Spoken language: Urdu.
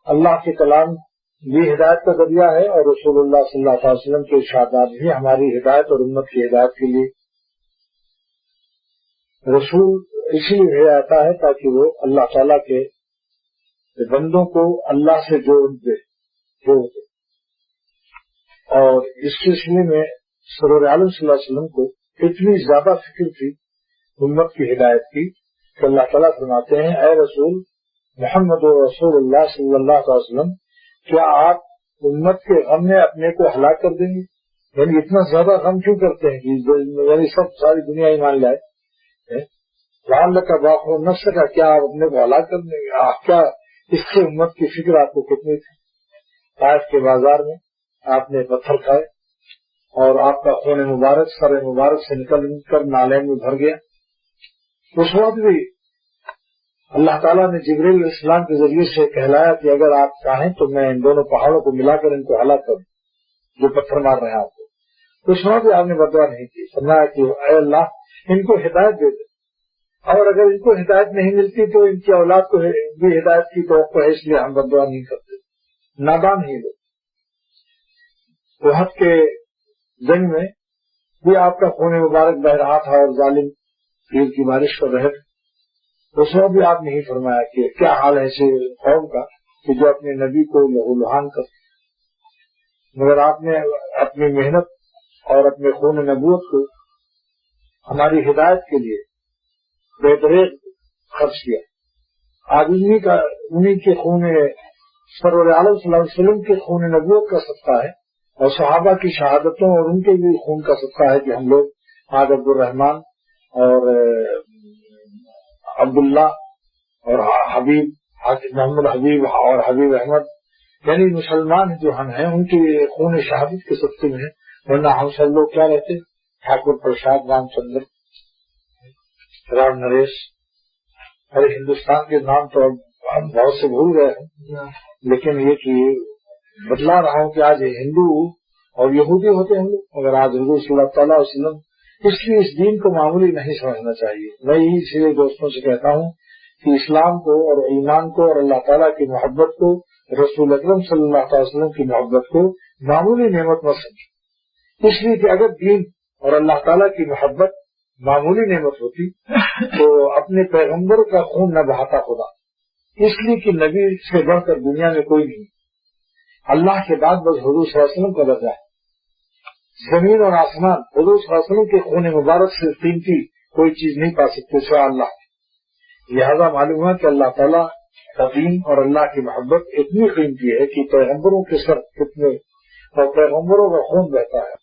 اللہ کے کلام بھی ہدایت کا ذریعہ ہے، اور رسول اللہ صلی اللہ علیہ وسلم کے ارشادات بھی ہماری ہدایت اور امت کی ہدایت کے لیے۔ رسول اسی لیے آتا ہے تاکہ وہ اللہ تعالیٰ کے بندوں کو اللہ سے جوڑ دے۔ اور اس سلسلے میں سرور عالم صلی اللہ علیہ وسلم کو اتنی زیادہ فکر تھی امت کی ہدایت کی کہ اللہ تعالیٰ فرماتے ہیں، اے رسول محمد رسول اللہ صلی اللہ علیہ وسلم، کیا آپ امت کے غم میں اپنے کو ہلاک کر دیں گے؟ یعنی اتنا زیادہ غم کیوں کرتے ہیں کہ یعنی سب ساری دنیا ایمان لائے؟ اللہ کا باخو نفس کا کیا آپ اپنے کو ہلاک کر دیں گے؟ کیا اس سے امت کی فکر آپ کو کتنی تھی؟ طائف کے بازار میں آپ نے پتھر کھائے اور آپ کا خون مبارک سر مبارک سے نکل کر نالے میں بھر گیا۔ اس وقت بھی اللہ تعالیٰ نے جبریل علیہ السلام کے ذریعے سے کہلایا کہ اگر آپ چاہیں تو میں ان دونوں پہاڑوں کو ملا کر ان کو ہلاک کروں جو پتھر مار رہے ہیں آپ کو۔ اس وقت بھی آپ نے بدعا نہیں کی، فرمایا کہ اے اللہ ان کو ہدایت دے دے، اور اگر ان کو ہدایت نہیں ملتی تو ان کی اولاد کو بھی ہدایت کی توقع ہے، اس لیے ہم بدعا نہیں کرتے۔ نادان ہی لوگ۔ احد کے جنگ میں بھی آپ کا خون مبارک بہ رہا تھا اور ظالم تیر کی بارش کر رہے تھے، اس وقت بھی آپ نے ہی فرمایا کہ کیا حال ہے ایسے قوم کا کہ جو اپنے نبی کو لہو لہان کرتے، مگر آپ نے اپنی محنت اور اپنے خون نبوت کو ہماری ہدایت کے لیے بے دریغ خرچ کیا۔ آج انہی کے خون سرور عالم صلی اللہ علیہ وسلم کے خون نبوت کا صدقہ ہے اور صحابہ کی شہادتوں اور ان کے بھی خون کا صدقہ ہے کہ ہم لوگ آج عبد الرحمان اور عبداللہ اور حبیب محمد حبیب اور حبیب احمد یعنی مسلمان جو ہم ہیں ان کی خون شہادت کے صدقے میں ہیں، ورنہ ہم سب لوگ کیا رہتے؟ ٹھاکر پرساد رام چندر رام نریش، ارے ہندوستان کے نام تو ہم بہت سے بھول گئے ہیں، لیکن یہ کہ بتلا رہا ہوں کہ آج ہندو اور یہودی ہوتے ہیں لوگ، مگر آج حضور صلی اللہ تعالیٰ علیہ وسلم، اس لیے اس دین کو معمولی نہیں سمجھنا چاہیے۔ میں یہی اس لیے دوستوں سے کہتا ہوں کہ اسلام کو اور ایمان کو اور اللہ تعالیٰ کی محبت کو، رسول اکرم صلی اللہ علیہ وسلم کی محبت کو معمولی نعمت مت سمجھیں، اس لیے کہ اگر دین اور اللہ تعالیٰ کی محبت معمولی نعمت ہوتی تو اپنے پیغمبر کا خون نہ بہاتا خدا، اس لیے کہ نبی سے بڑھ کر دنیا میں کوئی نہیں، اللہ کے بعد بس حضور صلی اللہ علیہ وسلم کا درجہ ہے۔ زمین اور آسمان حضور صلی اللہ علیہ وسلم کے خون مبارک سے قیمتی کوئی چیز نہیں پا سکتے سوائے اللہ۔ لہذا معلوم ہے کہ اللہ تعالیٰ کا دین اور اللہ کی محبت اتنی قیمتی ہے کہ پیغمبروں کے سر کتنے اور پیغمبروں کا خون بہتا ہے۔